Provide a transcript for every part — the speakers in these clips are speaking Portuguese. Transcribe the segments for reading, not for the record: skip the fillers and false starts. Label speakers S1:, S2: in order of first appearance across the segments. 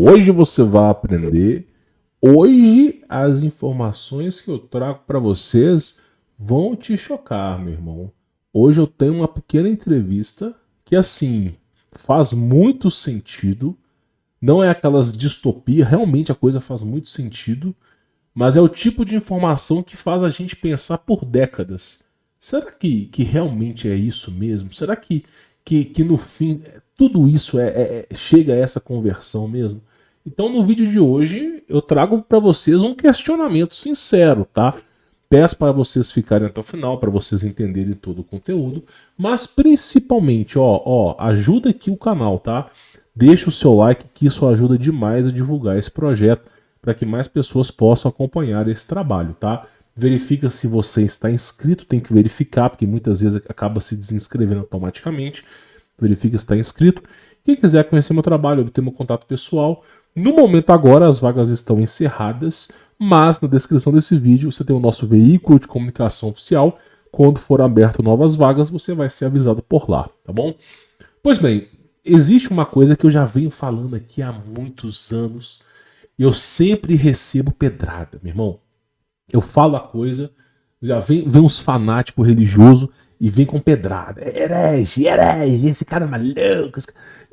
S1: Hoje você vai aprender. Hoje as informações que eu trago para vocês vão te chocar, meu irmão. Hoje eu tenho uma pequena entrevista que, assim, faz muito sentido. Não é aquelas distopias, realmente a coisa faz muito sentido. Mas é o tipo de informação que faz a gente pensar por décadas. Será que realmente é isso mesmo? Será que no fim tudo isso chega a essa conversão mesmo? Então no vídeo de hoje eu trago para vocês um questionamento sincero, tá? Peço para vocês ficarem até o final, para vocês entenderem todo o conteúdo. Mas principalmente, ajuda aqui o canal, tá? Deixa o seu like que isso ajuda demais a divulgar esse projeto, para que mais pessoas possam acompanhar esse trabalho, tá? Verifica se você está inscrito, tem que verificar, porque muitas vezes acaba se desinscrevendo automaticamente. Verifica se está inscrito. Quem quiser conhecer meu trabalho, obter meu contato pessoal, no momento agora as vagas estão encerradas, mas na descrição desse vídeo você tem o nosso veículo de comunicação oficial. Quando for aberto novas vagas, você vai ser avisado por lá, tá bom? Pois bem, existe uma coisa que eu já venho falando aqui há muitos anos, e eu sempre recebo pedrada, meu irmão. Eu falo a coisa, já vem uns fanáticos religiosos e vem com pedrada. Herege, esse cara é maluco.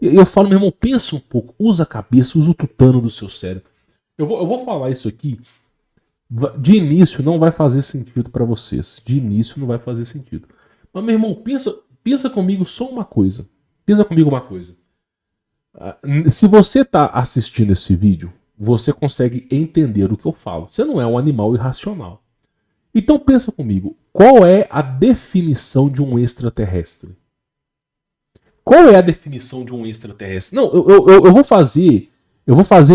S1: E eu falo, meu irmão, pensa um pouco, usa a cabeça, usa o tutano do seu cérebro. Eu vou falar isso aqui, de início não vai fazer sentido para vocês. De início não vai fazer sentido. Mas, meu irmão, pensa comigo só uma coisa. Pensa comigo uma coisa. Se você está assistindo esse vídeo, você consegue entender o que eu falo. Você não é um animal irracional. Então pensa comigo, qual é a definição de um extraterrestre? Qual é a definição de um extraterrestre? Não, eu vou fazer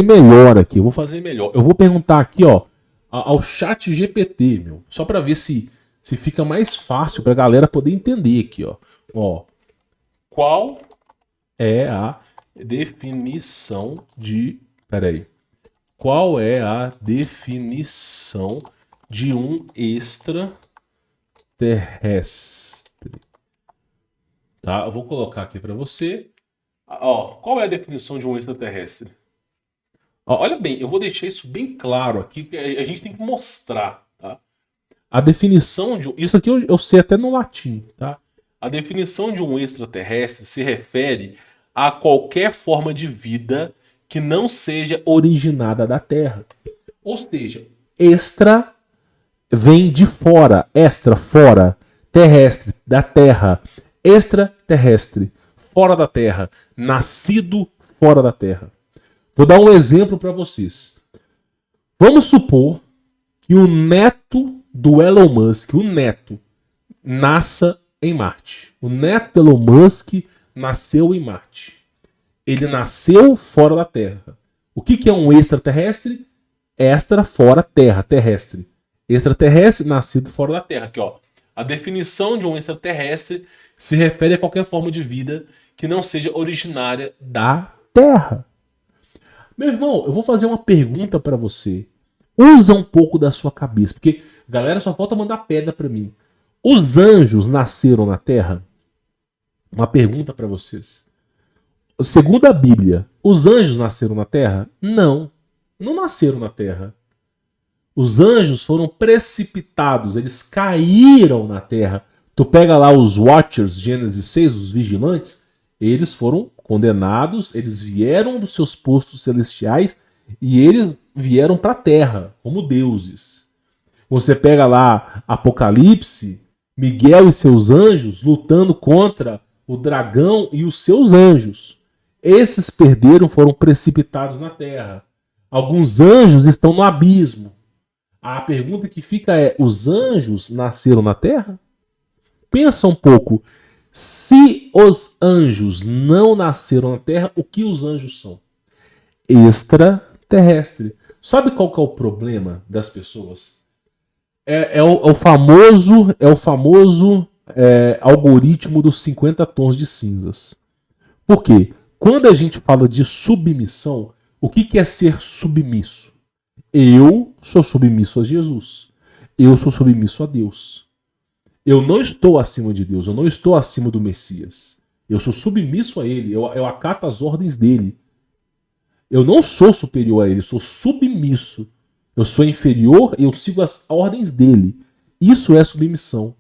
S1: melhor aqui, eu vou perguntar aqui, ao chat GPT, meu, só para ver se fica mais fácil para a galera poder entender aqui, ó. Qual é a definição de... Peraí. Qual é a definição de um extraterrestre? Tá, eu vou colocar aqui para você. Qual é a definição de um extraterrestre? Olha bem, eu vou deixar isso bem claro aqui, que a gente tem que mostrar, tá? A definição de... Isso aqui eu sei até no latim, tá? A definição de um extraterrestre se refere a qualquer forma de vida que não seja originada da Terra. Ou seja, extra vem de fora, extra, fora, terrestre, da Terra, extraterrestre, fora da Terra, nascido fora da Terra. Vou dar um exemplo para vocês. Vamos supor que o neto do Elon Musk, nasça em Marte. O neto do Elon Musk nasceu em Marte. Ele nasceu fora da Terra. O que é um extraterrestre? Extra, fora, terra, terrestre. Extraterrestre, nascido fora da Terra. Aqui, ó. A definição de um extraterrestre se refere a qualquer forma de vida que não seja originária da Terra. Meu irmão, eu vou fazer uma pergunta para você. Usa um pouco da sua cabeça, porque a galera só falta mandar pedra para mim. Os anjos nasceram na Terra? Uma pergunta para vocês. Segundo a Bíblia, os anjos nasceram na Terra? Não, não nasceram na Terra. Os anjos foram precipitados, eles caíram na Terra. Tu pega lá os Watchers, Gênesis 6, os vigilantes, eles foram condenados, eles vieram dos seus postos celestiais e eles vieram para a Terra como deuses. Você pega lá Apocalipse, Miguel e seus anjos lutando contra o dragão e os seus anjos. Esses perderam, foram precipitados na terra. Alguns anjos estão no abismo. A pergunta que fica é: os anjos nasceram na terra? Pensa um pouco. Se os anjos não nasceram na terra, o que os anjos são? Extraterrestre. Sabe qual que é o problema das pessoas? É o famoso algoritmo dos 50 tons de cinzas. Por quê? Quando a gente fala de submissão, o que é ser submisso? Eu sou submisso a Jesus. Eu sou submisso a Deus. Eu não estou acima de Deus. Eu não estou acima do Messias. Eu sou submisso a Ele. Eu acato as ordens dele. Eu não sou superior a ele, eu sou submisso. Eu sou inferior e eu sigo as ordens dele. Isso é submissão.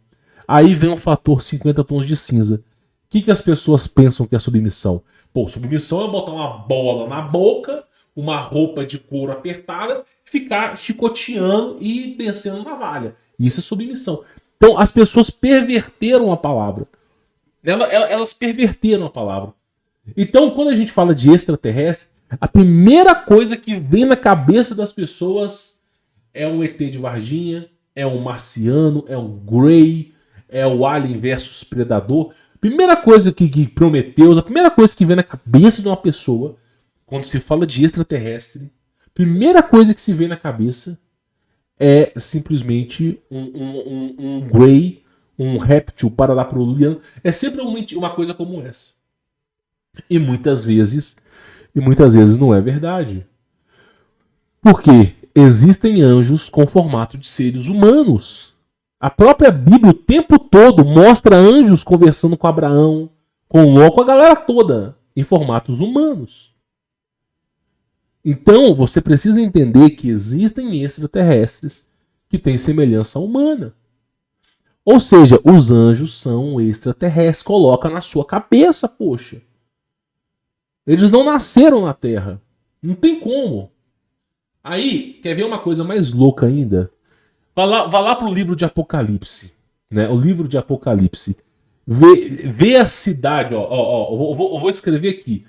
S1: Aí vem o fator 50 tons de cinza. O que as pessoas pensam que é submissão? Pô, submissão é botar uma bola na boca, uma roupa de couro apertada, ficar chicoteando e descendo na valha. Isso é submissão. Então as pessoas perverteram a palavra. Elas perverteram a palavra. Então quando a gente fala de extraterrestre, a primeira coisa que vem na cabeça das pessoas é um ET de Varginha, é um marciano, é um Grey, é o Alien versus Predador. Primeira coisa que Prometheus, a primeira coisa que vem na cabeça de uma pessoa quando se fala de extraterrestre, primeira coisa que se vê na cabeça é simplesmente um Grey, um réptil paradaproliano. É sempre uma coisa como essa. E muitas vezes não é verdade. Porque existem anjos com formato de seres humanos. A própria Bíblia o tempo todo mostra anjos conversando com Abraão, com Ló, com a galera toda, em formatos humanos. Então você precisa entender que existem extraterrestres que têm semelhança humana. Ou seja, os anjos são extraterrestres. Coloca na sua cabeça, poxa. Eles não nasceram na Terra. Não tem como. Aí, quer ver uma coisa mais louca ainda? Vá lá pro livro de Apocalipse. Né? O livro de Apocalipse. Vê a cidade. Eu vou escrever aqui.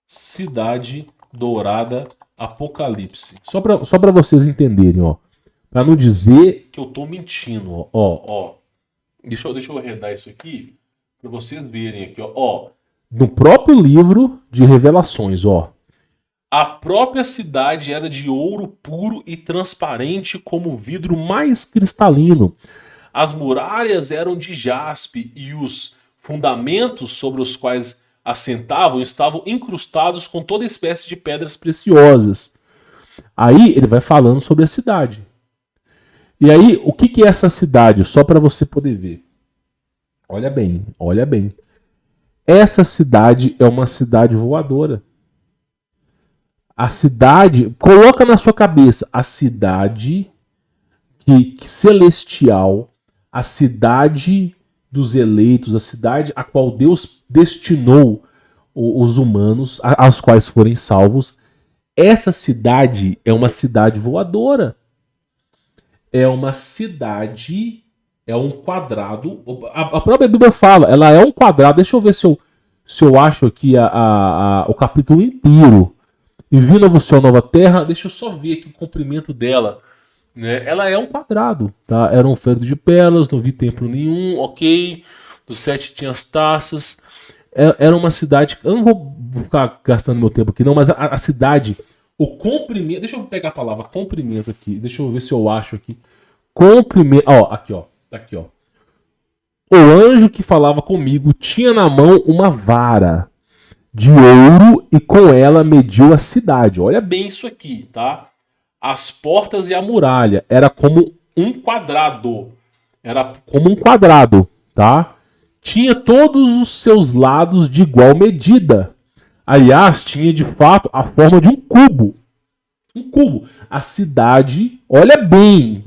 S1: Cidade Dourada Apocalipse. Só pra vocês entenderem, ó. Pra não dizer que eu tô mentindo, ó. Deixa eu arredar isso aqui pra vocês verem aqui, ó. No próprio livro de Revelações, ó. A própria cidade era de ouro puro e transparente como vidro mais cristalino. As muralhas eram de jaspe e os fundamentos sobre os quais assentavam estavam incrustados com toda espécie de pedras preciosas. Aí ele vai falando sobre a cidade. E aí, o que é essa cidade? Só para você poder ver. Olha bem. Essa cidade é uma cidade voadora. A cidade, coloca na sua cabeça, a cidade celestial, a cidade dos eleitos, a cidade a qual Deus destinou os humanos, aos quais forem salvos. Essa cidade é uma cidade voadora. É uma cidade, é um quadrado. A própria Bíblia fala, ela é um quadrado. Deixa eu ver se eu acho aqui o capítulo inteiro. E vi Novo Céu, Nova Terra. Deixa eu só ver aqui o comprimento dela. Né? Ela é um quadrado. Tá? Era um feudo de pérolas, não vi templo nenhum, ok. Dos 7 tinha as taças. Era uma cidade. Eu não vou ficar gastando meu tempo aqui, não, mas a cidade. O comprimento. Deixa eu pegar a palavra comprimento aqui. Deixa eu ver se eu acho aqui. Comprimento. Aqui, ó. Tá aqui, ó. O anjo que falava comigo tinha na mão uma vara de ouro e com ela mediu a cidade. Olha bem isso aqui, tá? As portas e a muralha era como um quadrado. Tá? Tinha todos os seus lados de igual medida. Aliás, tinha de fato a forma de um cubo. Um cubo. A cidade, olha bem,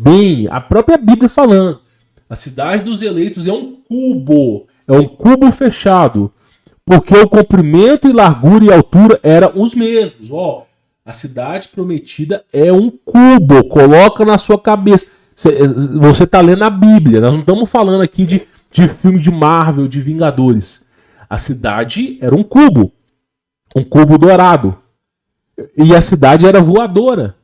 S1: a própria Bíblia falando. A cidade dos eleitos é um cubo. É um cubo fechado. Porque o comprimento e largura e altura eram os mesmos. A cidade prometida é um cubo. Coloca na sua cabeça. Você está lendo a Bíblia. Nós não estamos falando aqui de filme de Marvel, de Vingadores. A cidade era um cubo. Um cubo dourado. E a cidade era voadora.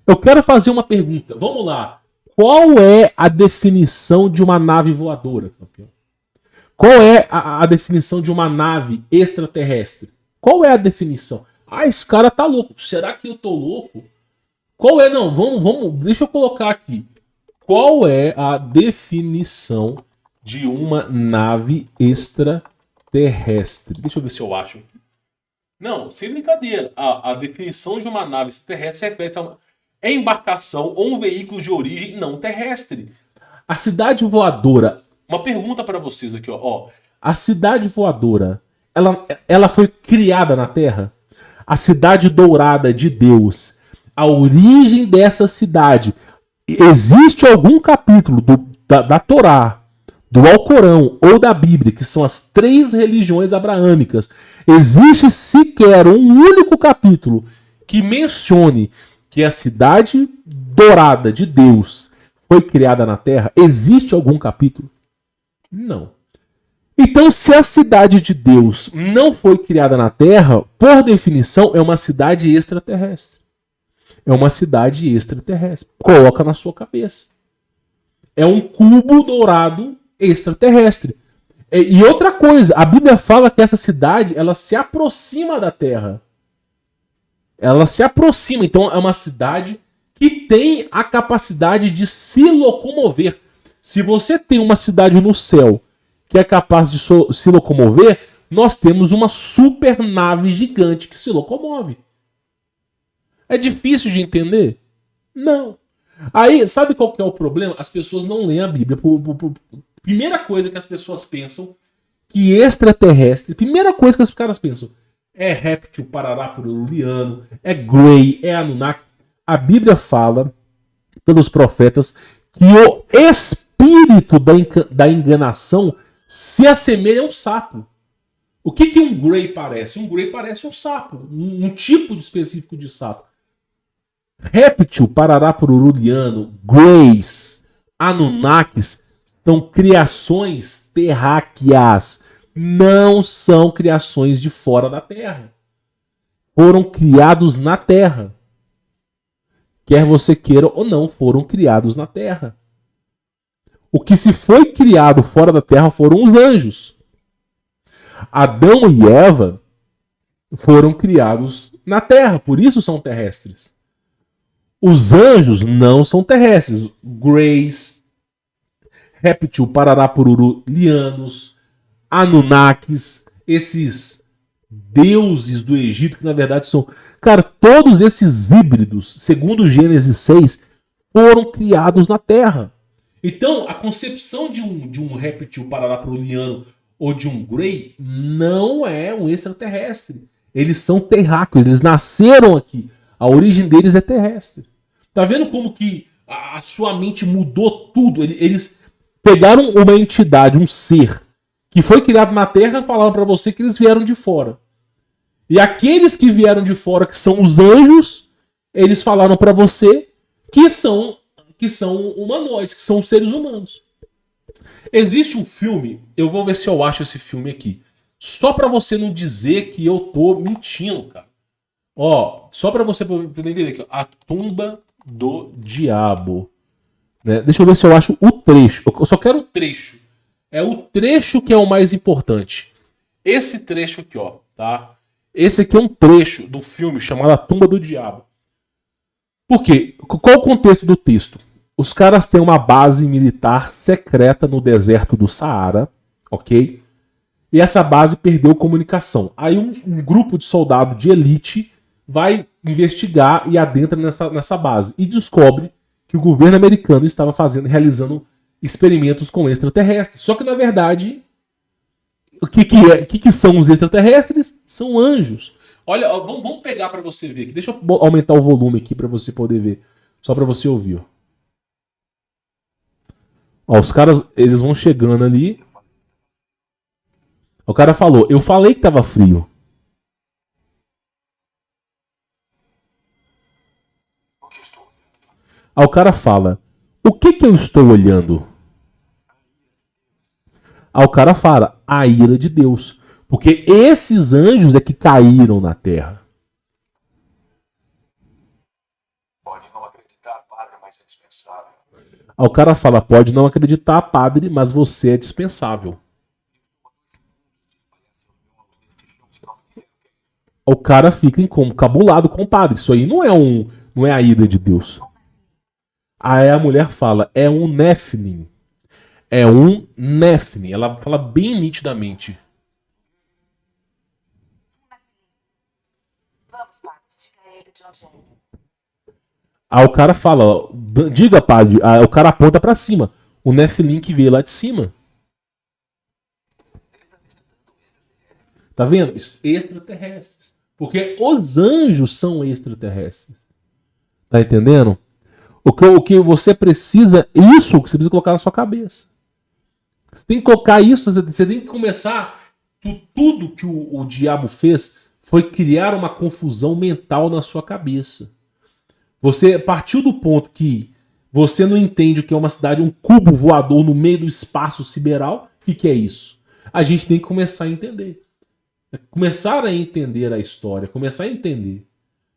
S1: Eu quero fazer uma pergunta. Vamos lá. Qual é a definição de uma nave voadora, campeão? Qual é a definição de uma nave extraterrestre? Qual é a definição? Esse cara tá louco. Será que eu tô louco? Qual é? Não, vamos. Deixa eu colocar aqui. Qual é a definição de uma nave extraterrestre? Deixa eu ver se eu acho aqui. Não, sem brincadeira. A definição de uma nave extraterrestre refere a uma embarcação ou um veículo de origem não terrestre. A cidade voadora. Uma pergunta para vocês aqui, ó. A cidade voadora, ela foi criada na Terra? a cidade dourada de Deus, a origem dessa cidade, existe algum capítulo da Torá, do Alcorão ou da Bíblia, que são as 3 religiões abraâmicas, existe sequer um único capítulo que mencione que a cidade dourada de Deus foi criada na Terra? Existe algum capítulo? Não. Então, se a cidade de Deus não foi criada na Terra, por definição, é uma cidade extraterrestre. É uma cidade extraterrestre. Coloca na sua cabeça. É um cubo dourado extraterrestre. E outra coisa, a Bíblia fala que essa cidade, ela se aproxima da Terra. Ela se aproxima. Então, é uma cidade que tem a capacidade de se locomover. Se você tem uma cidade no céu que é capaz de se locomover, nós temos uma super nave gigante que se locomove. É difícil de entender? Não. Aí, sabe qual que é o problema? As pessoas não leem a Bíblia. Primeira coisa que as pessoas pensam, que extraterrestre, primeira coisa que os caras pensam, é réptil, parará puruliano, é Grey, é Anunnaki. A Bíblia fala, pelos profetas, que o espírito da enganação se assemelha a um sapo. O que um Grey parece? Um Grey parece um sapo, um tipo específico de sapo. Réptil, parará puruliano, Greys, Anunnakis são criações terráqueas, não são criações de fora da Terra. Foram criados na Terra. Quer você queira ou não, foram criados na Terra. O que se foi criado fora da Terra foram os anjos. Adão e Eva foram criados na Terra, por isso são terrestres. Os anjos não são terrestres. Greys, réptil, parará pururu, lianos, Anunnakis, esses deuses do Egito, que na verdade são... Cara, todos esses híbridos, segundo Gênesis 6, foram criados na Terra. Então, a concepção de um réptil parará puruliano ou de um Grey não é um extraterrestre. Eles são terráqueos, eles nasceram aqui. A origem deles é terrestre. Tá vendo como que a sua mente mudou tudo? Eles pegaram uma entidade, um ser, que foi criado na Terra e falaram para você que eles vieram de fora. E aqueles que vieram de fora, que são os anjos, eles falaram para você que são humanoides, que são seres humanos. Existe um filme, eu vou ver se eu acho esse filme aqui, só para você não dizer que eu tô mentindo, cara. Ó, só para você poder entender aqui, A Tumba do Diabo. Né? Deixa eu ver se eu acho o trecho. Eu só quero o trecho. É o trecho que é o mais importante. Esse trecho aqui, ó, tá? Esse aqui é um trecho do filme chamado A Tumba do Diabo. Por quê? Qual o contexto do texto? Os caras têm uma base militar secreta no deserto do Saara, ok? E essa base perdeu comunicação. Aí um grupo de soldados de elite vai investigar e adentra nessa base. E descobre que o governo americano estava realizando experimentos com extraterrestres. Só que, na verdade, o que são os extraterrestres? São anjos. Olha, vamos pegar para você ver aqui. Deixa eu aumentar o volume aqui para você poder ver. Só para você ouvir. Ó, os caras, eles vão chegando ali. O cara falou, eu falei que tava frio. Aí o cara fala, o que eu estou olhando? Aí o cara fala, a ira de Deus. Porque esses anjos é que caíram na terra.
S2: Pode não acreditar, padre, mas é dispensável.
S1: Aí o cara fala, pode não acreditar, padre, mas você é dispensável. O cara fica encabulado com o padre. Isso aí não é a ira de Deus. Aí a mulher fala, é um Nephilim. É um Nephilim. Ela fala bem nitidamente.
S3: Vamos, padre, diga a ele de onde é.
S1: Aí o cara fala, ó, diga, padre. Aí o cara aponta pra cima. O Nephilim que veio lá de cima. Tá vendo? Extraterrestres. Porque os anjos são extraterrestres. Tá entendendo? O que você precisa, isso que você precisa colocar na sua cabeça. Você tem que colocar isso, você tem que começar. Tudo que o diabo fez foi criar uma confusão mental na sua cabeça. Você partiu do ponto que você não entende o que é uma cidade, um cubo voador no meio do espaço sideral. O que é isso? A gente tem que começar a entender. Começar a entender a história, começar a entender.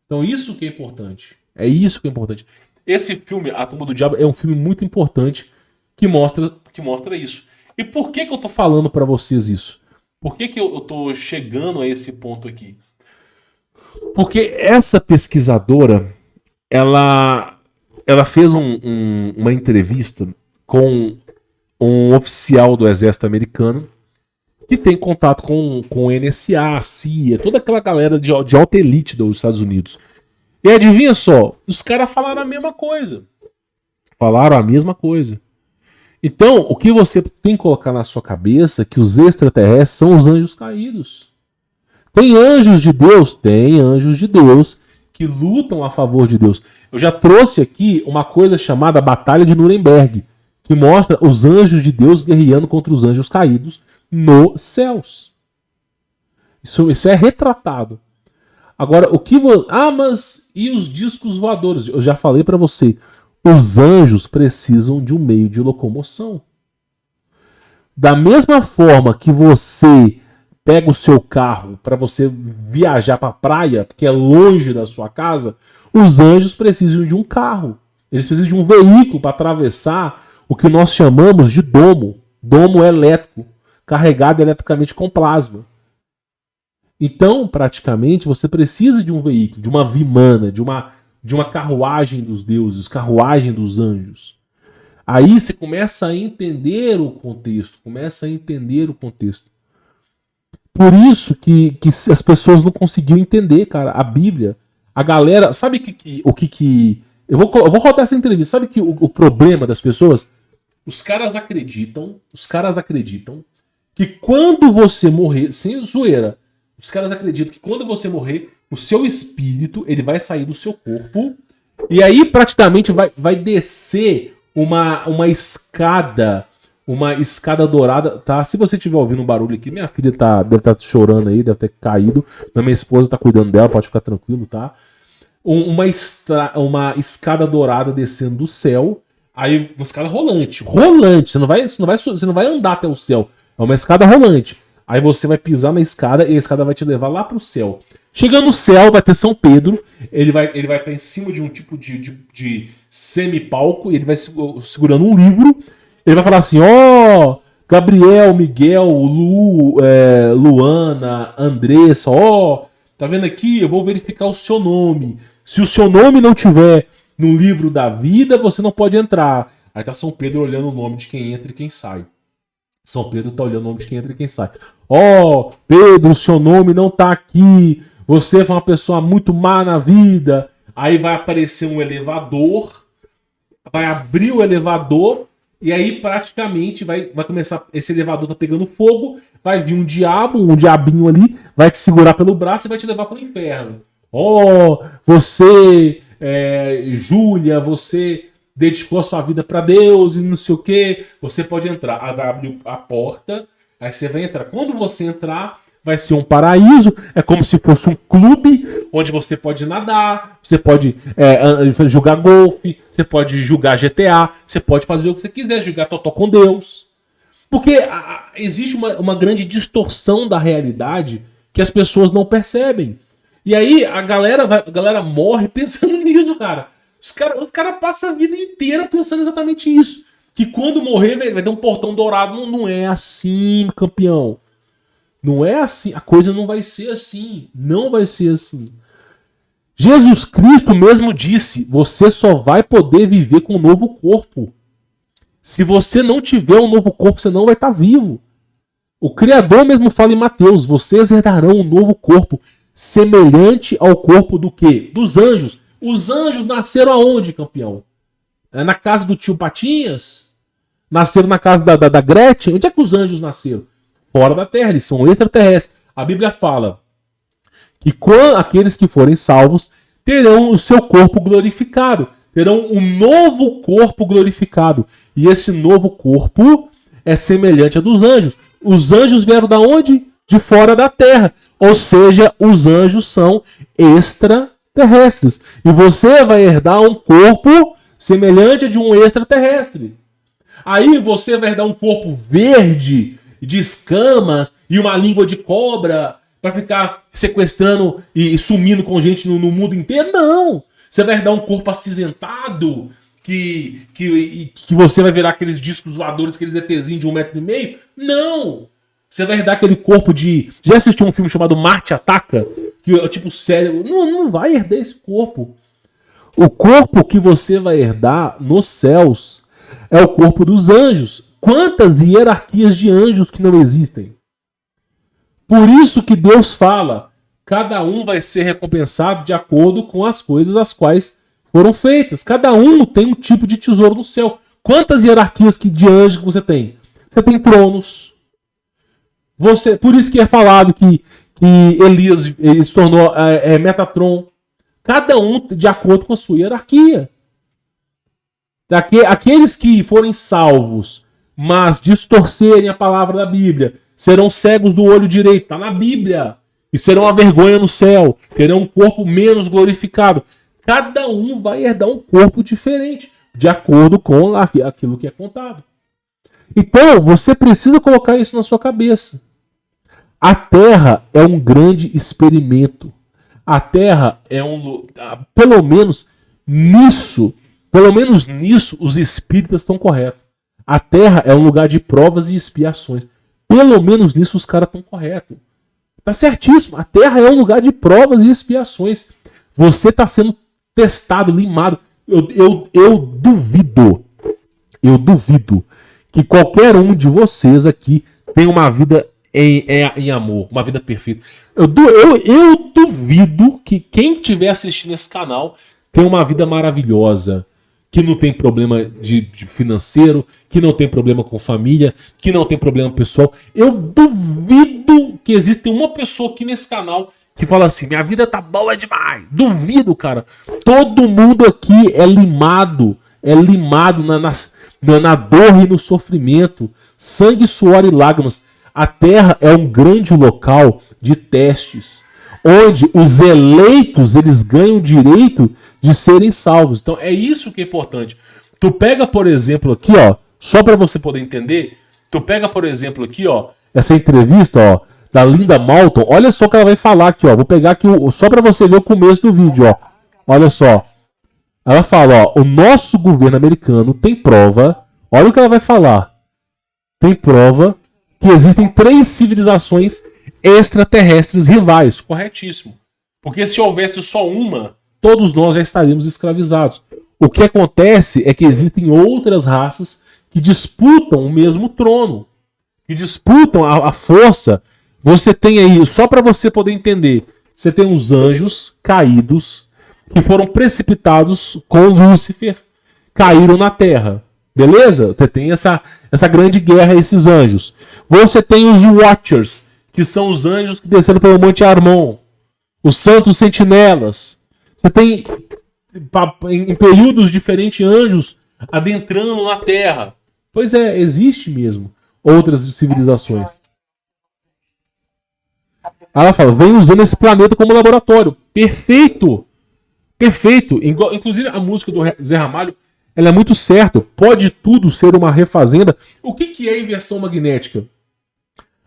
S1: Então isso que é importante. É isso que é importante. Esse filme, A Tumba do Diabo, é um filme muito importante que mostra isso. E por que eu tô falando pra vocês isso? Por que eu tô chegando a esse ponto aqui? Porque essa pesquisadora, ela fez uma entrevista com um oficial do exército americano que tem contato com o NSA, a CIA, toda aquela galera de alta elite dos Estados Unidos. E adivinha só, os caras falaram a mesma coisa. Falaram a mesma coisa. Então, o que você tem que colocar na sua cabeça é que os extraterrestres são os anjos caídos. Tem anjos de Deus? Tem anjos de Deus que lutam a favor de Deus. Eu já trouxe aqui uma coisa chamada Batalha de Nuremberg, que mostra os anjos de Deus guerreando contra os anjos caídos nos céus. Isso é retratado. Agora, o que mas e os discos voadores? Eu já falei para você. Os anjos precisam de um meio de locomoção. Da mesma forma que você pega o seu carro para você viajar para a praia, porque é longe da sua casa, os anjos precisam de um carro. Eles precisam de um veículo para atravessar o que nós chamamos de domo. Domo elétrico, carregado eletricamente com plasma. Então, praticamente, você precisa de um veículo, de uma vimana, de uma carruagem dos deuses, carruagem dos anjos. Aí você começa a entender o contexto, Por isso que as pessoas não conseguiam entender, cara, a Bíblia. A galera, sabe o que eu vou rodar essa entrevista. Sabe que o problema das pessoas? Os caras acreditam que quando você morrer, sem zoeira, os caras acreditam que quando você morrer, o seu espírito ele vai sair do seu corpo e aí praticamente vai descer uma escada dourada, tá? Se você estiver ouvindo um barulho aqui, minha filha deve estar chorando aí, deve ter caído, mas minha esposa tá cuidando dela, pode ficar tranquilo, tá? Uma escada dourada descendo do céu, aí uma escada rolante, você não vai andar até o céu, é uma escada rolante. Aí você vai pisar na escada e a escada vai te levar lá pro céu. Chegando no céu, vai ter São Pedro. Ele vai estar em cima de um tipo de semipalco. E ele vai segurando um livro. Ele vai falar assim: ó, Gabriel, Miguel, Luana, Andressa, ó, tá vendo aqui? Eu vou verificar o seu nome. Se o seu nome não tiver no livro da vida, você não pode entrar. Aí tá São Pedro olhando o nome de quem entra e quem sai. São Pedro tá olhando o nome de quem entra e quem sai. Ó, Pedro, o seu nome não tá aqui. Você foi uma pessoa muito má na vida. Aí vai aparecer um elevador. Vai abrir o elevador. E aí praticamente vai começar. Esse elevador tá pegando fogo. Vai vir um diabinho ali. Vai te segurar pelo braço e vai te levar pro inferno. Ó, você, Júlia, você dedicou a sua vida para Deus e não sei o que, você pode entrar. Aí vai abrir a porta, aí você vai entrar. Quando você entrar, vai ser um paraíso, é como se fosse um clube onde você pode nadar, você pode jogar golfe, você pode jogar GTA, você pode fazer o que você quiser, jogar totó com Deus. Porque existe uma grande distorção da realidade que as pessoas não percebem. E aí a galera morre pensando nisso, cara. Os cara passam a vida inteira pensando exatamente isso. Que quando morrer, vai ter um portão dourado. Não é assim, campeão. Não é assim. A coisa não vai ser assim. Não vai ser assim. Jesus Cristo mesmo disse: você só vai poder viver com um novo corpo. Se você não tiver um novo corpo, você não vai estar vivo. O Criador mesmo fala em Mateus: vocês herdarão um novo corpo, semelhante ao corpo do quê? Dos anjos. Os anjos nasceram aonde, campeão? Na casa do tio Patinhas? Nasceram na casa da Gretchen? Onde é que os anjos nasceram? Fora da Terra, eles são extraterrestres. A Bíblia fala aqueles que forem salvos terão o seu corpo glorificado, terão um novo corpo glorificado. E esse novo corpo é semelhante a dos anjos. Os anjos vieram da onde? De fora da terra. Ou seja, os anjos são extraterrestres. E você vai herdar um corpo semelhante a de um extraterrestre. Aí você vai herdar um corpo verde, de escamas e uma língua de cobra para ficar sequestrando e sumindo com gente no mundo inteiro? Não! Você vai herdar um corpo acinzentado, que você vai virar aqueles discos voadores, aqueles ETzinhos de 1,5 metro? Não! Você vai herdar aquele corpo de... Já assistiu um filme chamado Marte Ataca? Que é tipo cérebro. Não vai herdar esse corpo. O corpo que você vai herdar nos céus é o corpo dos anjos. Quantas hierarquias de anjos que não existem? Por isso que Deus fala, cada um vai ser recompensado de acordo com as coisas as quais foram feitas. Cada um tem um tipo de tesouro no céu. Quantas hierarquias de anjos que você tem? Você tem tronos. Por isso que é falado que Elias se tornou Metatron. Cada um de acordo com a sua hierarquia. Aqueles que forem salvos, mas distorcerem a palavra da Bíblia, serão cegos do olho direito. Está na Bíblia. E serão uma vergonha no céu. Terão um corpo menos glorificado. Cada um vai herdar um corpo diferente, de acordo com aquilo que é contado. Então, você precisa colocar isso na sua cabeça. A Terra é um grande experimento. A Terra é pelo menos nisso, os espíritas estão corretos. A Terra é um lugar de provas e expiações. Pelo menos nisso os caras estão corretos. Tá certíssimo. A Terra é um lugar de provas e expiações. Você está sendo testado, limado. Eu duvido que qualquer um de vocês aqui tenha uma vida em amor, uma vida perfeita. Eu duvido que quem estiver assistindo esse canal tenha uma vida maravilhosa, que não tem problema de financeiro, que não tem problema com família, que não tem problema pessoal. Eu duvido que exista uma pessoa aqui nesse canal que fala assim, minha vida tá boa demais. Duvido, cara. Todo mundo aqui é limado na dor e no sofrimento, sangue, suor e lágrimas. A Terra é um grande local de testes, onde os eleitos eles ganham o direito de serem salvos. Então é isso que é importante. Tu pega, por exemplo, aqui, ó, só para você poder entender, tu pega, por exemplo, aqui, ó, essa entrevista, ó, da Linda Moulton. Olha só o que ela vai falar aqui, ó. Vou pegar aqui só para você ver o começo do vídeo, ó. Olha só. Ela fala, ó, o nosso governo americano tem prova. Olha o que ela vai falar. Tem prova que existem 3 civilizações extraterrestres rivais. Corretíssimo. Porque se houvesse só uma, todos nós já estaríamos escravizados. O que acontece é que existem outras raças que disputam o mesmo trono. Que disputam a força. Você tem aí, só para você poder entender, você tem os anjos caídos que foram precipitados com Lúcifer, caíram na Terra. Beleza? Você tem essa grande guerra, esses anjos. Você tem os Watchers, que são os anjos que desceram pelo Monte Hermon. Os Santos Sentinelas. Você tem, em períodos diferentes, anjos adentrando na Terra. Pois é, existe mesmo outras civilizações. Ela fala, vem usando esse planeta como laboratório. Perfeito! Perfeito! Inclusive a música do Zé Ramalho, ela é muito certa. Pode tudo ser uma refazenda. O que é inversão magnética?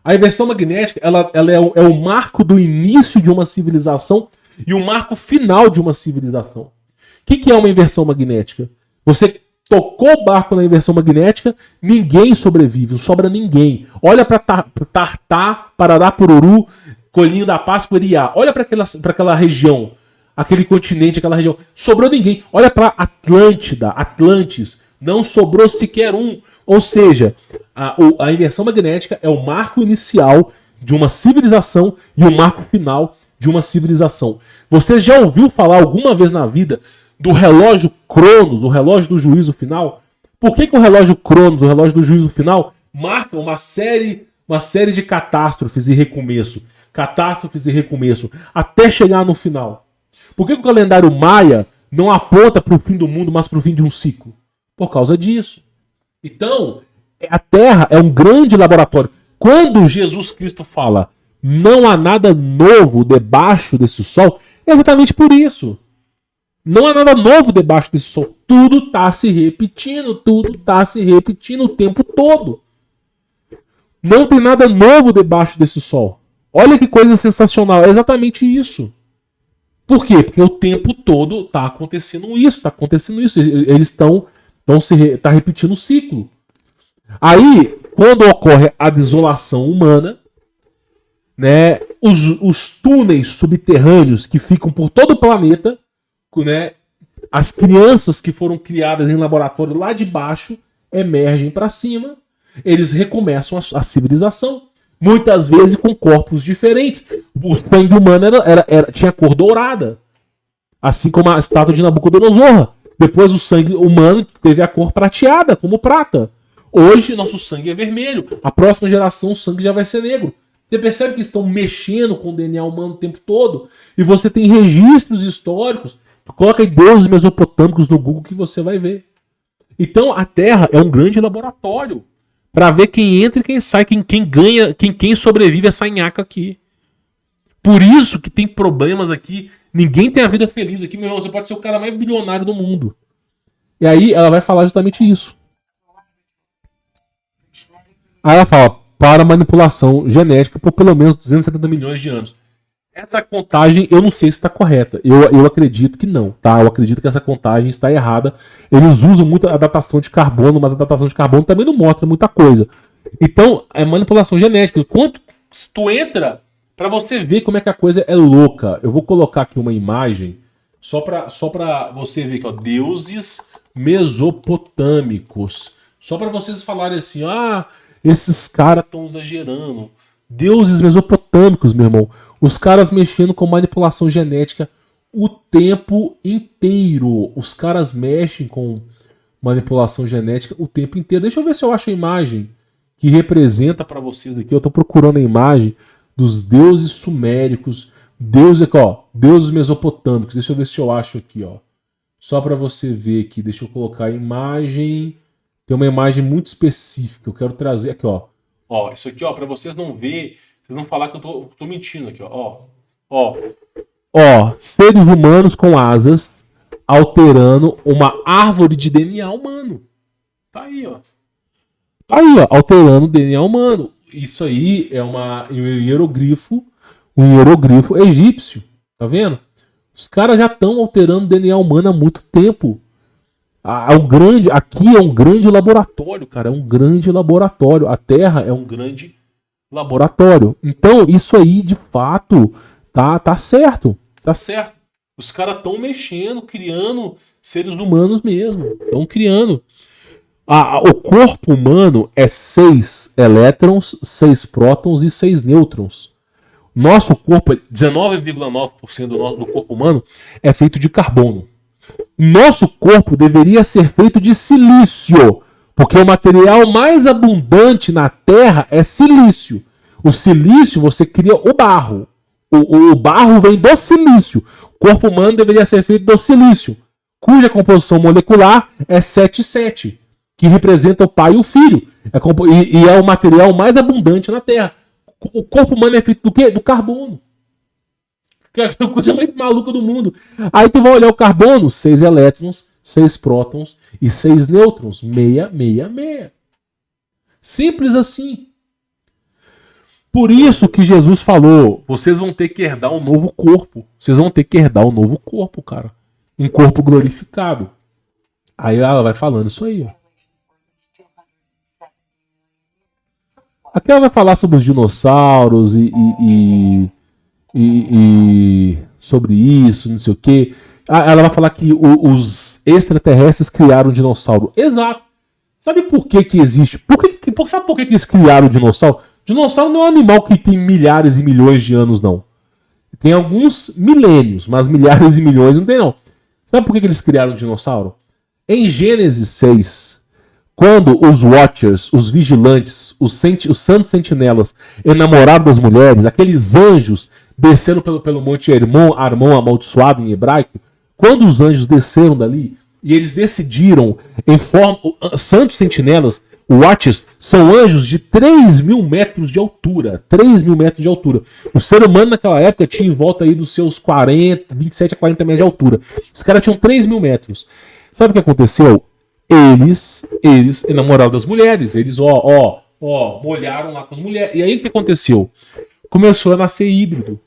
S1: A inversão magnética ela é o marco do início de uma civilização e o marco final de uma civilização. O que é uma inversão magnética? Você tocou o barco na inversão magnética, ninguém sobrevive, não sobra ninguém. Olha para Tartá, Parará-Pururu, Coelhinho da Páscoa, Iriá. Olha para aquela região, aquele continente, aquela região. Sobrou ninguém. Olha para Atlântida, Atlantis. Não sobrou sequer um. Ou seja, a inversão magnética é o marco inicial de uma civilização e o marco final de uma civilização. Você já ouviu falar alguma vez na vida do relógio Cronos, do relógio do juízo final? Por que o relógio Cronos, o relógio do juízo final, marca uma série de catástrofes e recomeço? catástrofes e recomeço, até chegar no final. Por que o calendário maia não aponta para o fim do mundo, mas para o fim de um ciclo? Por causa disso. Então, a Terra é um grande laboratório. Quando Jesus Cristo fala, não há nada novo debaixo desse sol, é exatamente por isso. Não há nada novo debaixo desse sol. Tudo está se repetindo o tempo todo. Não tem nada novo debaixo desse sol. Olha que coisa sensacional. É exatamente isso. Por quê? Porque o tempo todo está acontecendo isso. Eles estão tá repetindo o ciclo. Aí, quando ocorre a desolação humana, né, os túneis subterrâneos que ficam por todo o planeta, né, as crianças que foram criadas em laboratório lá de baixo emergem para cima, eles recomeçam a civilização, muitas vezes com corpos diferentes. O sangue humano tinha cor dourada, assim como a estátua de Nabucodonosor. Depois o sangue humano teve a cor prateada, como prata. Hoje nosso sangue é vermelho. A próxima geração o sangue já vai ser negro. Você percebe que estão mexendo com o DNA humano o tempo todo? E você tem registros históricos. Coloca aí deuses mesopotâmicos no Google que você vai ver. Então a Terra é um grande laboratório para ver quem entra e quem sai, quem ganha, quem sobrevive essa nhaca aqui. Por isso que tem problemas aqui. Ninguém tem a vida feliz aqui, meu irmão. Você pode ser o cara mais bilionário do mundo. E aí ela vai falar justamente isso. Aí ela fala, para manipulação genética por pelo menos 270 milhões de anos. Essa contagem, eu não sei se está correta. Eu acredito que não, tá? Eu acredito que essa contagem está errada. Eles usam muito a datação de carbono, mas a datação de carbono também não mostra muita coisa. Então, é manipulação genética. Quanto tu entra para você ver como é que a coisa é louca. Eu vou colocar aqui uma imagem só para você ver que, ó, deuses mesopotâmicos. Só para vocês falarem assim, esses caras estão exagerando. Deuses mesopotâmicos, meu irmão. Os caras mexendo com manipulação genética o tempo inteiro. Os caras mexem com manipulação genética o tempo inteiro. Deixa eu ver se eu acho a imagem que representa para vocês aqui. Eu tô procurando a imagem dos deuses suméricos. Deuses mesopotâmicos. Deixa eu ver se eu acho aqui, ó. Só para você ver aqui. Deixa eu colocar a imagem. Tem uma imagem muito específica. Eu quero trazer aqui, ó. Ó, isso aqui, ó, para vocês não verem, vocês não falar que eu tô mentindo aqui, ó. Ó, seres humanos com asas alterando uma árvore de DNA humano. Tá aí, ó. Alterando o DNA humano. Isso aí é um hieroglifo egípcio. Tá vendo? Os caras já estão alterando o DNA humano há muito tempo. Aqui é um grande laboratório, cara. É um grande laboratório. A Terra é um grande laboratório. Então, isso aí, de fato, tá certo. Tá certo. Os caras estão mexendo, criando seres humanos mesmo. Estão criando. O corpo humano é 6 elétrons, 6 prótons e 6 nêutrons. Nosso corpo, 19,9% do corpo humano é feito de carbono. Nosso corpo deveria ser feito de silício, porque o material mais abundante na Terra é silício. O silício, você cria o barro. O barro vem do silício. O corpo humano deveria ser feito do silício, cuja composição molecular é 7,7, que representa o pai e o filho. E é o material mais abundante na Terra. O corpo humano é feito do quê? Do carbono. Que é a coisa mais maluca do mundo. Aí tu vai olhar o carbono, 6 elétrons, 6 prótons e 6 nêutrons. 6. Simples assim. Por isso que Jesus falou, vocês vão ter que herdar um novo corpo. Vocês vão ter que herdar um novo corpo, cara. Um corpo glorificado. Aí ela vai falando isso aí, ó. Aqui ela vai falar sobre os dinossauros e sobre isso, não sei o que. Ela vai falar que os extraterrestres criaram o dinossauro. Exato. Sabe por que existe? Sabe por que eles criaram o dinossauro? Dinossauro não é um animal que tem milhares e milhões de anos, não. Tem alguns milênios, mas milhares e milhões não tem, não. Sabe por que eles criaram o dinossauro? Em Gênesis 6, Quando os Watchers, os vigilantes, os santos sentinelas enamoraram das mulheres, aqueles anjos desceram pelo Monte Hermon amaldiçoado em hebraico, quando os anjos desceram dali e eles decidiram em forma... Santos sentinelas, Watchers, são anjos de 3.000 metros de altura. 3.000 metros de altura. O ser humano naquela época tinha em volta aí dos seus 27 a 40 metros de altura. Os caras tinham 3.000 metros. Sabe o que aconteceu? Eles enamoraram das mulheres. Eles, molharam lá com as mulheres. E aí o que aconteceu? Começou a nascer híbrido.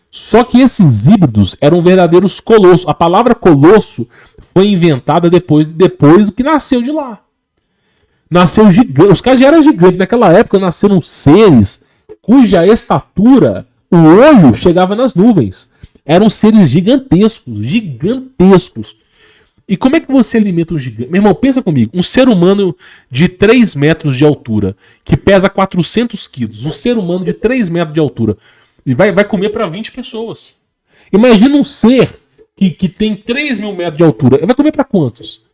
S1: Só que esses híbridos eram verdadeiros colossos. A palavra colosso foi inventada depois do que nasceu de lá. Nasceu gigante. Os caras já eram gigantes. Naquela época nasceram seres cuja estatura, o olho chegava nas nuvens. Eram seres gigantescos. Gigantescos. E como é que você alimenta um gigante? Meu irmão, pensa comigo. Um ser humano de 3 metros de altura, que pesa 400 quilos. Um ser humano de 3 metros de altura. E vai comer para 20 pessoas. Imagina um ser que tem 3.000 metros de altura. Ele vai comer para quantos?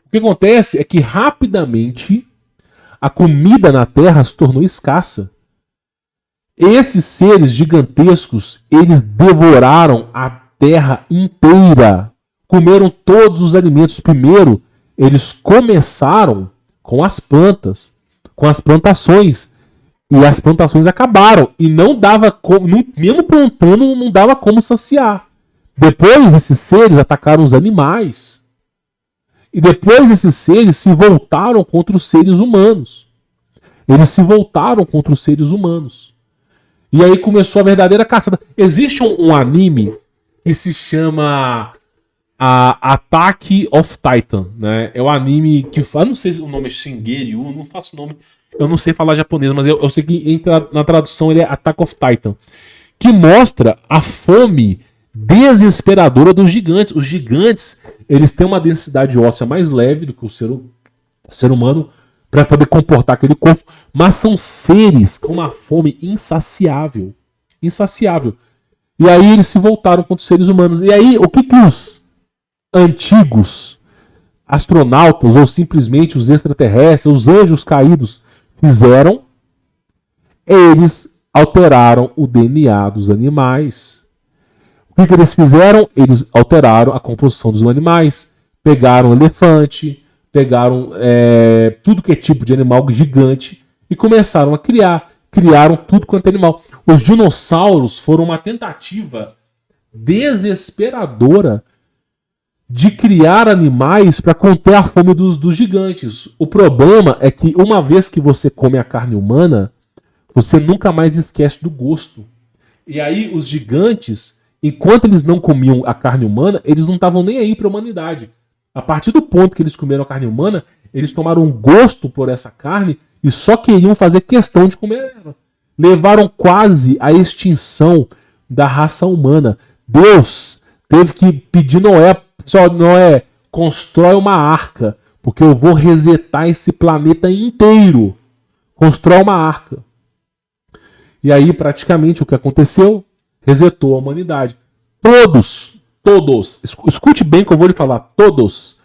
S1: O que acontece é que rapidamente a comida na Terra se tornou escassa. Esses seres gigantescos, eles devoraram a Terra inteira. Comeram todos os alimentos. Primeiro, eles começaram com as plantas, com as plantações. E as plantações acabaram. E não dava como, mesmo plantando, não dava como saciar. Depois, esses seres atacaram os animais. E depois esses seres se voltaram contra os seres humanos. Eles se voltaram contra os seres humanos. E aí começou a verdadeira caçada. Existe um anime que se chama Attack of Titan, né? É o anime que faz, não sei se o nome é Shingeki-ryu, não faço nome, eu não sei falar japonês, mas eu sei que na tradução ele é Attack of Titan, que mostra a fome desesperadora dos gigantes. Os gigantes, eles têm uma densidade óssea mais leve do que o ser humano para poder comportar aquele corpo, mas são seres com uma fome insaciável. Insaciável. E aí eles se voltaram contra os seres humanos. E aí, o que os antigos astronautas, ou simplesmente os extraterrestres, os anjos caídos, fizeram? Eles alteraram o DNA dos animais. O que eles fizeram? Eles alteraram a composição dos animais. Pegaram elefante, pegaram tudo que é tipo de animal gigante e começaram a criar. Criaram tudo quanto é animal. Os dinossauros foram uma tentativa desesperadora de criar animais para conter a fome dos gigantes. O problema é que uma vez que você come a carne humana, você nunca mais esquece do gosto. E aí os gigantes, enquanto eles não comiam a carne humana, eles não estavam nem aí para a humanidade. A partir do ponto que eles comeram a carne humana, eles tomaram um gosto por essa carne e só queriam fazer questão de comer ela. Levaram quase à extinção da raça humana. Deus teve que pedir Noé, constrói uma arca, porque eu vou resetar esse planeta inteiro. Constrói uma arca. E aí, praticamente, o que aconteceu? Resetou a humanidade. Todos, escute bem que eu vou lhe falar, todos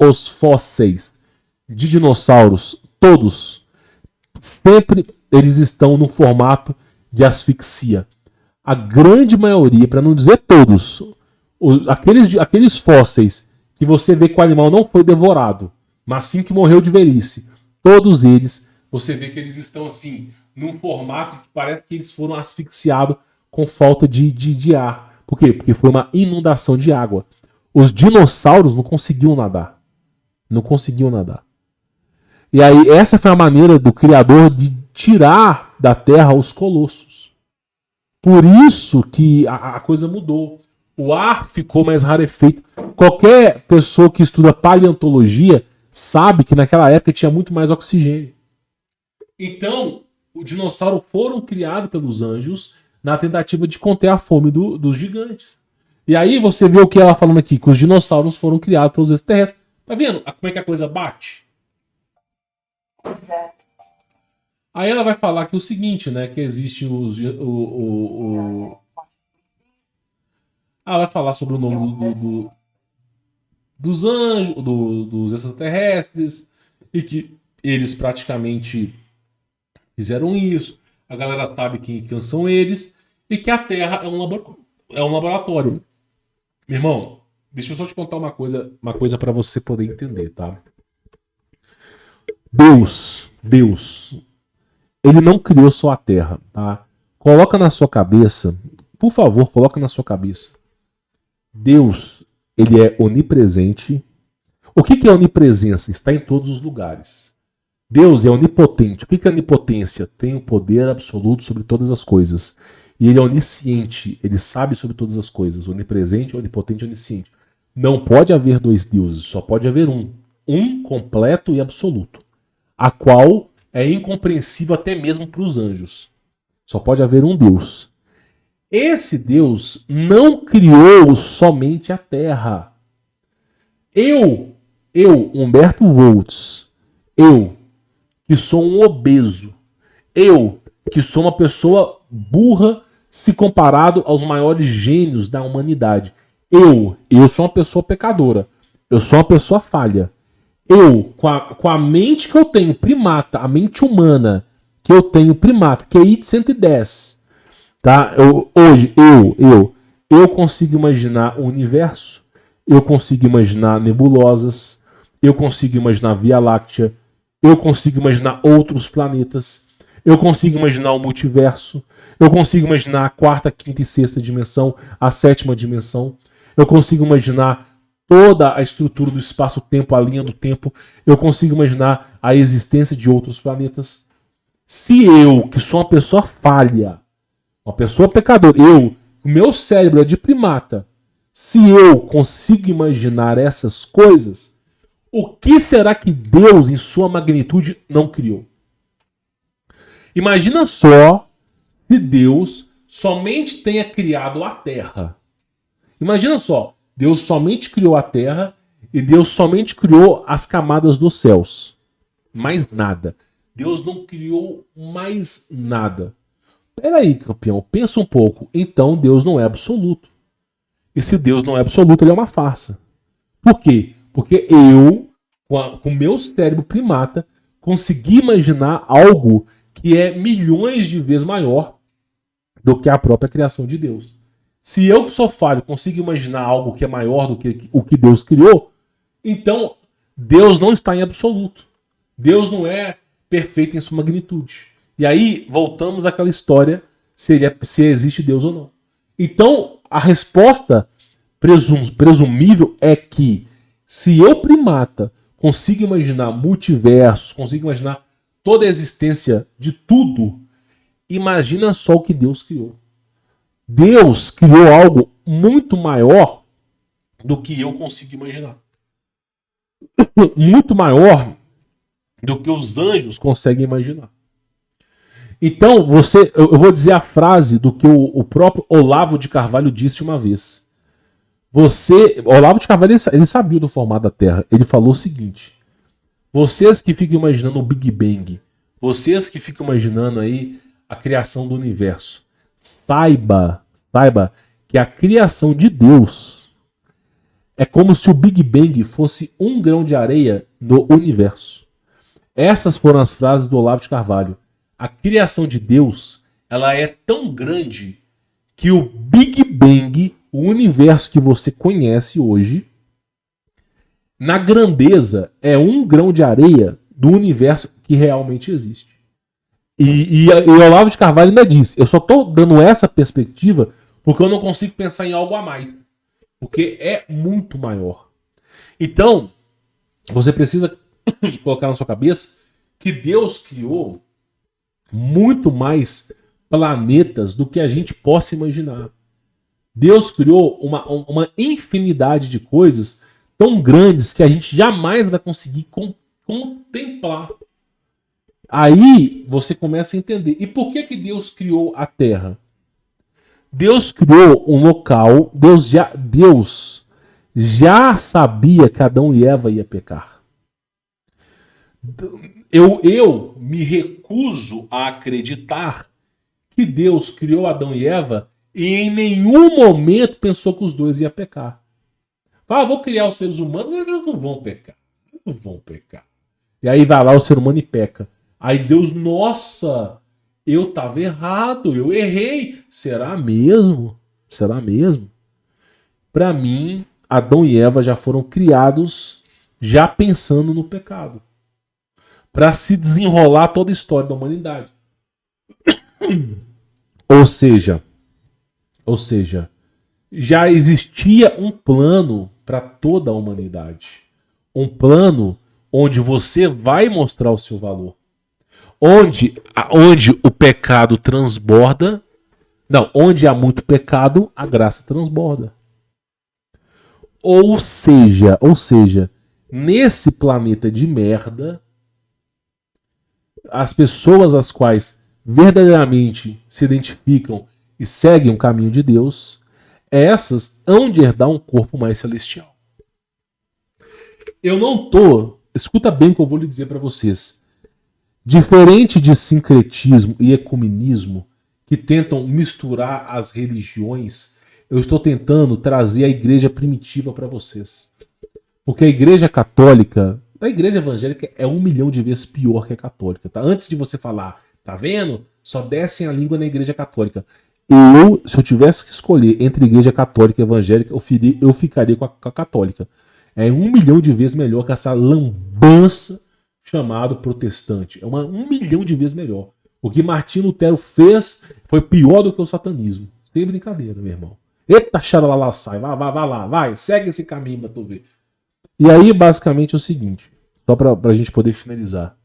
S1: os fósseis de dinossauros, todos, sempre eles estão no formato de asfixia. A grande maioria, para não dizer todos, aqueles fósseis que você vê que o animal não foi devorado, mas sim que morreu de velhice, todos eles, você vê que eles estão assim, num formato que parece que eles foram asfixiados com falta de ar. Por quê? Porque foi uma inundação de água. Os dinossauros não conseguiam nadar. Não conseguiam nadar. E aí essa foi a maneira do Criador de tirar da terra os colossos. Por isso que a coisa mudou. O ar ficou mais rarefeito. Qualquer pessoa que estuda paleontologia sabe que naquela época tinha muito mais oxigênio. Então, os dinossauros foram criados pelos anjos na tentativa de conter a fome dos gigantes. E aí você vê o que ela falando aqui, que os dinossauros foram criados pelos extraterrestres. Tá vendo como é que a coisa bate?
S3: Exato.
S1: Aí ela vai falar que o seguinte, né, que existe ela vai falar sobre o nome dos anjos, dos extraterrestres, e que eles praticamente fizeram isso. A galera sabe quem são eles, e que a Terra é um laboratório. Meu irmão, deixa eu só te contar uma coisa para você poder entender, tá? Deus, ele não criou só a Terra, tá? Coloca na sua cabeça, por favor, coloca na sua cabeça. Deus, ele é onipresente. O que é onipresença? Está em todos os lugares. Deus é onipotente. O que é onipotência? Tem o poder absoluto sobre todas as coisas. E ele é onisciente. Ele sabe sobre todas as coisas. Onipresente, onipotente, onisciente. Não pode haver dois deuses. Só pode haver um. Um completo e absoluto. A qual é incompreensível até mesmo para os anjos. Só pode haver um Deus. Esse Deus não criou somente a Terra. Eu, Humberto Voltz, eu, que sou um obeso, eu, que sou uma pessoa burra se comparado aos maiores gênios da humanidade, eu sou uma pessoa pecadora, eu sou uma pessoa falha. Eu, com a mente que eu tenho, primata, a mente humana que eu tenho, primata, QI de 110, tá? Eu consigo imaginar o universo, eu consigo imaginar nebulosas, eu consigo imaginar Via Láctea, eu consigo imaginar outros planetas, eu consigo imaginar o multiverso, eu consigo imaginar a quarta, quinta e sexta dimensão, a sétima dimensão, eu consigo imaginar toda a estrutura do espaço-tempo, a linha do tempo, eu consigo imaginar a existência de outros planetas. Se eu, que sou uma pessoa falha, uma pessoa pecadora, o meu cérebro é de primata, se eu consigo imaginar essas coisas, o que será que Deus, em sua magnitude, não criou? Imagina só se Deus somente tenha criado a Terra. Imagina só, Deus somente criou a Terra e Deus somente criou as camadas dos céus. Mais nada. Deus não criou mais nada. Peraí, campeão, pensa um pouco. Então Deus não é absoluto. E se Deus não é absoluto, ele é uma farsa. Por quê? Porque eu, com o meu cérebro primata, consegui imaginar algo que é milhões de vezes maior do que a própria criação de Deus. Se eu que sou falho consigo imaginar algo que é maior do que o que Deus criou, então Deus não está em absoluto. Deus não é perfeito em sua magnitude. E aí voltamos àquela história se existe Deus ou não. Então a resposta presumível é que se eu primata consigo imaginar multiversos, consigo imaginar toda a existência de tudo, imagina só o que Deus criou. Deus criou algo muito maior do que eu consigo imaginar. Muito maior do que os anjos conseguem imaginar. Então, eu vou dizer a frase do que o próprio Olavo de Carvalho disse uma vez. Olavo de Carvalho, ele sabia do formato da Terra. Ele falou o seguinte: vocês que ficam imaginando o Big Bang, vocês que ficam imaginando aí a criação do universo, saiba que a criação de Deus é como se o Big Bang fosse um grão de areia no universo. Essas foram as frases do Olavo de Carvalho. A criação de Deus, ela é tão grande que o Big Bang, o universo que você conhece hoje, na grandeza, é um grão de areia do universo que realmente existe. E Olavo de Carvalho ainda disse, eu só estou dando essa perspectiva porque eu não consigo pensar em algo a mais. Porque é muito maior. Então, você precisa colocar na sua cabeça que Deus criou muito mais planetas do que a gente possa imaginar. Deus criou uma infinidade de coisas tão grandes que a gente jamais vai conseguir contemplar. Aí você começa a entender. E por que Deus criou a Terra? Deus criou um local, Deus já sabia que Adão e Eva ia pecar. Eu me recuso a acreditar que Deus criou Adão e Eva e em nenhum momento pensou que os dois iam pecar. Fala, vou criar os seres humanos, mas eles não vão pecar. Não vão pecar. E aí vai lá o ser humano e peca. Aí Deus, nossa, eu estava errado, eu errei. Será mesmo? Será mesmo? Para mim, Adão e Eva já foram criados já pensando no pecado. Para se desenrolar toda a história da humanidade. Ou seja, já existia um plano para toda a humanidade. Um plano onde você vai mostrar o seu valor. Onde o pecado transborda. Não, onde há muito pecado, a graça transborda. Ou seja, nesse planeta de merda, as pessoas às quais verdadeiramente se identificam e seguem o caminho de Deus, essas hão de herdar um corpo mais celestial. Eu não tô, escuta bem o que eu vou lhe dizer para vocês. Diferente de sincretismo e ecumenismo, que tentam misturar as religiões, eu estou tentando trazer a igreja primitiva para vocês. Porque a igreja católica, a igreja evangélica é 1 milhão de vezes pior que a católica. Tá? Antes de você falar, tá vendo? Só descem a língua na igreja católica. Se eu tivesse que escolher entre igreja católica e evangélica, eu ficaria com a católica. É 1 milhão de vezes melhor que essa lambança chamado protestante. É 1 milhão de vezes melhor. O que Martinho Lutero fez foi pior do que o satanismo. Sem brincadeira, meu irmão. Eita, xaralala, sai. Vai lá, vai. Segue esse caminho pra tu ver. E aí, basicamente, é o seguinte. Só pra gente poder finalizar.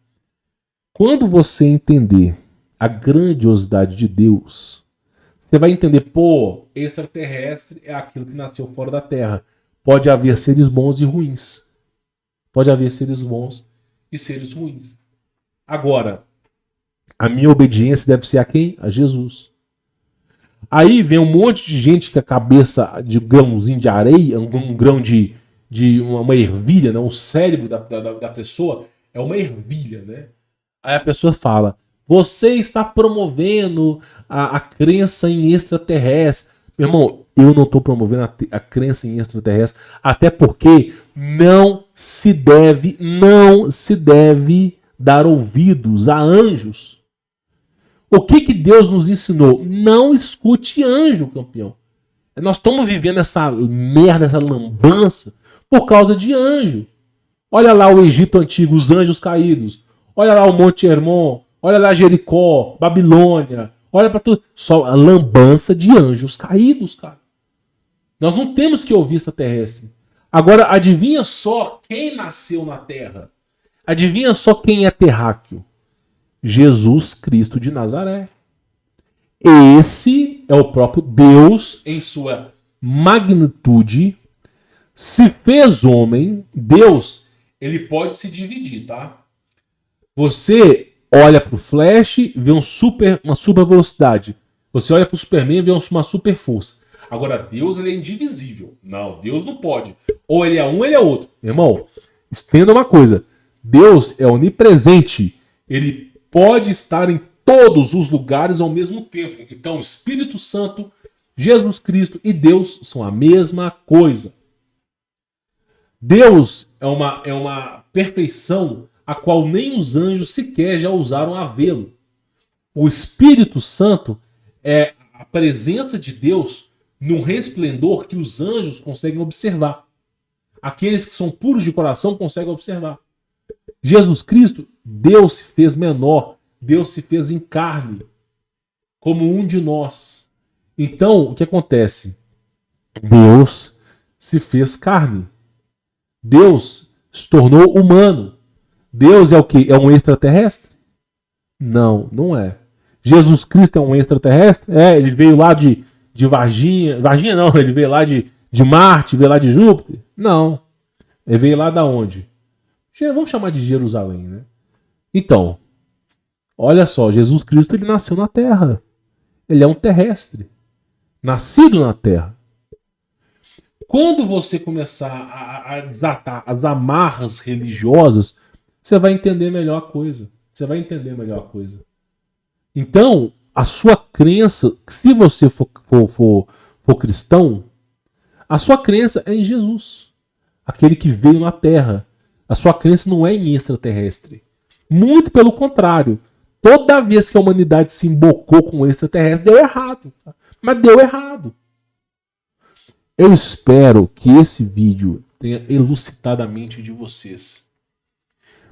S1: Quando você entender a grandiosidade de Deus, você vai entender, extraterrestre é aquilo que nasceu fora da Terra. Pode haver seres bons e ruins. Pode haver seres bons e seres ruins. Agora, a minha obediência deve ser a quem? A Jesus. Aí vem um monte de gente com a cabeça de grãozinho de areia, um grão de uma ervilha, né? O cérebro da pessoa é uma ervilha, né? Aí a pessoa fala, você está promovendo a crença em extraterrestre. Meu irmão, eu não estou promovendo a crença em extraterrestre, até porque não se deve dar ouvidos a anjos. O que Deus nos ensinou? Não escute anjo, campeão. Nós estamos vivendo essa merda, essa lambança, por causa de anjo. Olha lá o Egito Antigo, os anjos caídos. Olha lá o Monte Hermon. Olha lá Jericó, Babilônia. Olha para tudo. Só a lambança de anjos caídos, cara. Nós não temos que ouvir extraterrestre. Agora, adivinha só quem nasceu na Terra? Adivinha só quem é terráqueo? Jesus Cristo de Nazaré. Esse é o próprio Deus em sua magnitude. Se fez homem, Deus, ele pode se dividir, tá? Você olha pro Flash e vê uma super velocidade. Você olha pro Superman e vê uma super força. Agora, Deus, ele é indivisível. Não, Deus não pode. Ou ele é um, ou ele é outro. Irmão, entenda uma coisa. Deus é onipresente. Ele pode estar em todos os lugares ao mesmo tempo. Então, o Espírito Santo, Jesus Cristo e Deus são a mesma coisa. Deus é uma perfeição a qual nem os anjos sequer já ousaram a vê-lo. O Espírito Santo é a presença de Deus num resplendor que os anjos conseguem observar. Aqueles que são puros de coração conseguem observar. Jesus Cristo, Deus se fez menor, Deus se fez em carne, como um de nós. Então, o que acontece? Deus se fez carne. Deus se tornou humano. Deus é o quê? É um extraterrestre? Não, não é. Jesus Cristo é um extraterrestre? Ele veio lá de Varginha. Varginha não, ele veio lá de Marte, veio lá de Júpiter? Não. Ele veio lá da onde? Vamos chamar de Jerusalém, né? Então, olha só, Jesus Cristo ele nasceu na Terra. Ele é um terrestre. Nascido na Terra. Quando você começar a desatar as amarras religiosas, você vai entender melhor a coisa. Você vai entender melhor a coisa. Então, a sua crença, se você for cristão, a sua crença é em Jesus. aquele que veio na Terra. A sua crença não é em extraterrestre. Muito pelo contrário. Toda vez que a humanidade se embocou com o extraterrestre, deu errado. Mas deu errado. Eu espero que esse vídeo tenha elucidado a mente de vocês.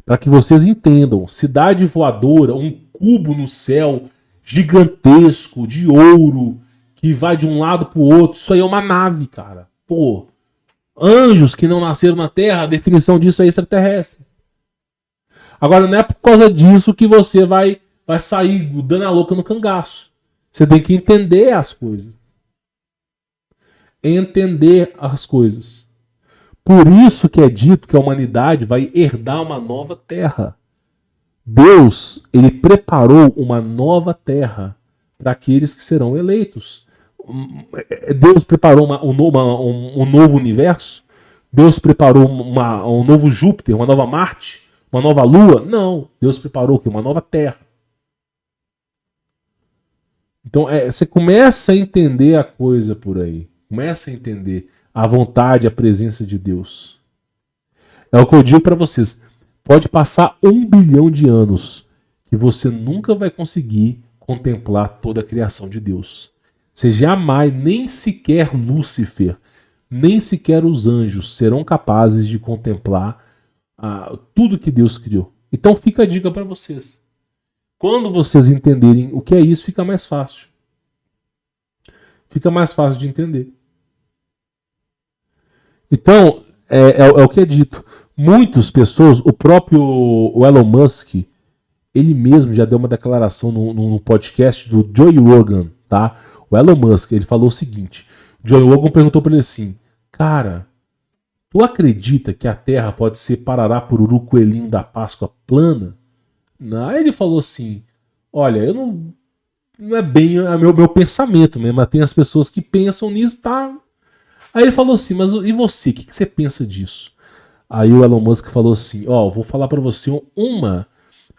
S1: Para que vocês entendam. Cidade voadora, um cubo no céu gigantesco, de ouro, que vai de um lado pro outro. Isso aí é uma nave, cara. Pô, anjos que não nasceram na Terra, a definição disso é extraterrestre. Agora, não é por causa disso que você vai sair dando a louca no cangaço. Você tem que entender as coisas. Entender as coisas. Por isso que é dito que a humanidade vai herdar uma nova terra. Deus, ele preparou uma nova terra para aqueles que serão eleitos. Deus preparou um novo universo? Deus preparou um novo Júpiter, uma nova Marte, uma nova Lua? Não. Deus preparou o quê? Uma nova terra. Então você começa a entender a coisa por aí. Começa a entender a vontade, a presença de Deus. É o que eu digo para vocês. Pode passar 1 bilhão de anos que você nunca vai conseguir contemplar toda a criação de Deus. Você jamais, nem sequer Lúcifer, nem sequer os anjos serão capazes de contemplar tudo que Deus criou. Então fica a dica para vocês. Quando vocês entenderem o que é isso, fica mais fácil. Fica mais fácil de entender. Então, é o que é dito. Muitas pessoas, o próprio Elon Musk, ele mesmo já deu uma declaração no podcast do Joe Rogan, tá? O Elon Musk, ele falou o seguinte. O Joe Rogan perguntou para ele assim, cara, tu acredita que a Terra pode ser parará pururu coelhinho da Páscoa plana? Aí ele falou assim, olha, eu não é bem meu pensamento mesmo, mas tem as pessoas que pensam nisso, tá? Aí ele falou assim, mas e você, o que você pensa disso? Aí o Elon Musk falou assim, vou falar pra você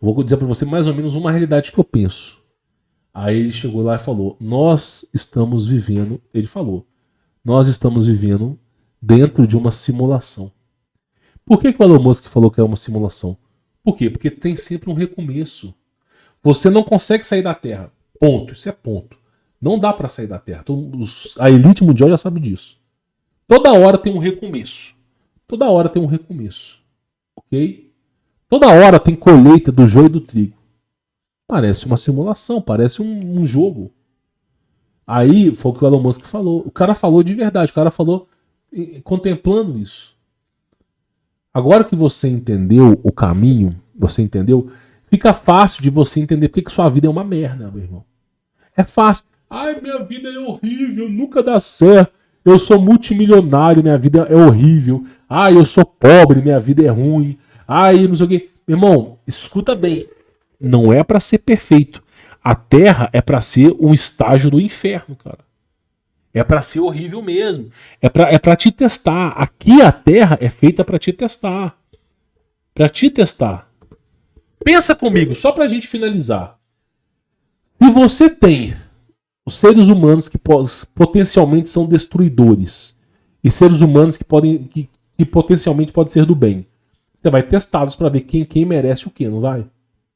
S1: vou dizer pra você mais ou menos uma realidade que eu penso. Aí ele chegou lá e falou, nós estamos vivendo dentro de uma simulação. Por que o Elon Musk falou que é uma simulação? Por quê? Porque tem sempre um recomeço. Você não consegue sair da Terra. Ponto. Isso é ponto. Não dá pra sair da Terra. A elite mundial já sabe disso. Toda hora tem um recomeço. Toda hora tem um recomeço. Ok? Toda hora tem colheita do joio e do trigo. Parece uma simulação, parece um jogo. Aí foi o que o Elon Musk falou. O cara falou de verdade, o cara falou contemplando isso. Agora que você entendeu o caminho, você entendeu, fica fácil de você entender porque que sua vida é uma merda, meu irmão. É fácil. Ai, minha vida é horrível, nunca dá certo. Eu sou multimilionário, minha vida é horrível. Ai, eu sou pobre, minha vida é ruim. Ai, não sei o quê. Meu irmão, escuta bem. Não é pra ser perfeito. A Terra é pra ser um estágio do inferno, cara. É pra ser horrível mesmo. É pra te testar. Aqui a Terra é feita pra te testar. Pra te testar. Pensa comigo, só pra gente finalizar. Se você tem os seres humanos que potencialmente são destruidores e seres humanos que potencialmente podem ser do bem, você vai testá-los para ver quem merece o que, não vai?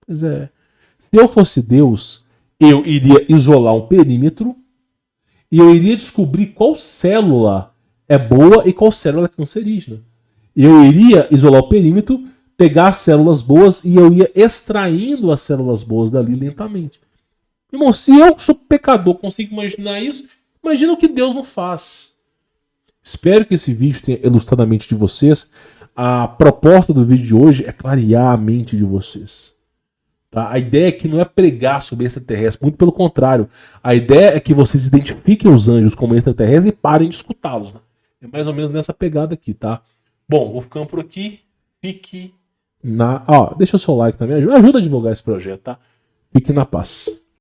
S1: Pois é. Se eu fosse Deus, eu iria isolar um perímetro e eu iria descobrir qual célula é boa e qual célula é cancerígena. Eu iria isolar o perímetro, pegar as células boas e eu ia extraindo as células boas dali lentamente. Irmão, se eu sou pecador, consigo imaginar isso, imagina o que Deus não faz. Espero que esse vídeo tenha ilustrado a mente de vocês. A proposta do vídeo de hoje é clarear a mente de vocês. Tá? A ideia é que não é pregar sobre extraterrestre, muito pelo contrário. A ideia é que vocês identifiquem os anjos como extraterrestres e parem de escutá-los. Né? É mais ou menos nessa pegada aqui, tá? Bom, vou ficando por aqui. Fique na... deixa o seu like também, ajuda a divulgar esse projeto, tá? Fique na paz.